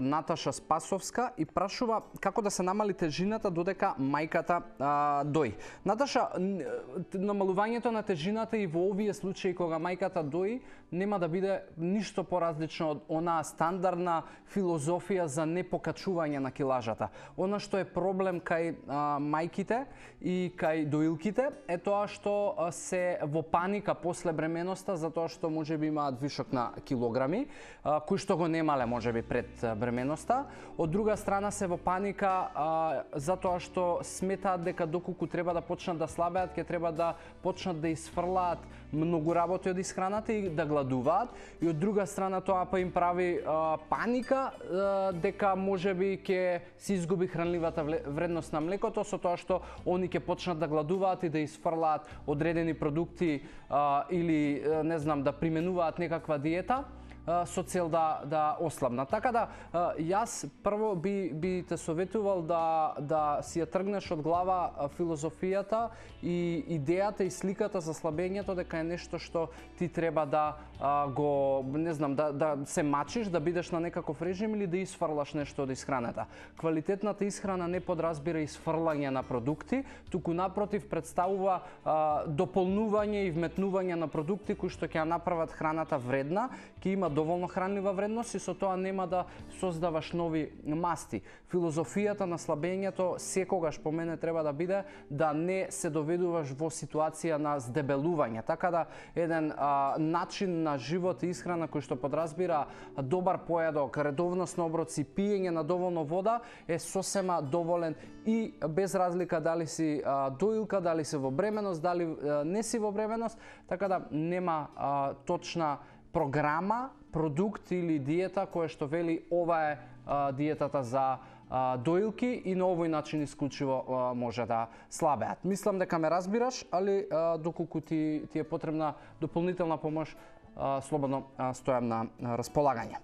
Наташа Спасовска и прашува како да се намали тежината додека мајката дои. Наташа, намалувањето на тежината и во овие случаи кога мајката дои нема да биде ништо поразлично од онаа стандардна филозофија за непокачување на килажата. Она што е проблем кај мајките и кај доилките е тоа што се во паника после бременоста затоа што можеби имаат вишок на килограми, кои што го немале можеби пред бременоста. Од друга страна се во паника затоа што сметаат дека доколку треба да почнат да слабеат, ќе треба да почнат да isfрлаат многу работи од исхраната и да гладуваат. И од друга страна тоа па им прави паника дека можеби ќе се изгуби хранливата вредност на млекото со тоа што они ќе почнат да гладуваат и да isfрлаат одредени продукти или не знам да применуваат некаква диета со цел да ослабнат. Така да јас прво би те советувал да си ја тргнеш од глава филозофијата и идејата и сликата за слабењето дека е нешто што ти треба да го не знам да се мачиш, да бидеш на некаков режим или да isfрлаш нешто од исхраната. Квалитетната исхрана не подразбира isfрлање на продукти, туку напротив представува дополнување и вметнување на продукти кои што ќе ја направат храната вредна, ќе има доволно хранлива вредност и со тоа нема да создаваш нови масти. Филозофијата на слабењето секогаш по мене треба да биде да не се доведуваш во ситуација на здебелување. Така да еден начин на живот и исхрана кој што подразбира добар појадок, редовност на оброци, пиење на доволно вода е сосема доволен и без разлика дали си доилка, дали си во бременост, дали не си во бременост, така да нема точна програма, продукт или диета која што вели ова е диетата за доилки и на овој начин исклучиво може да слабеат. Мислам дека ме разбираш, али доколку ти е потребна дополнителна помош, слободно стојам на располагање.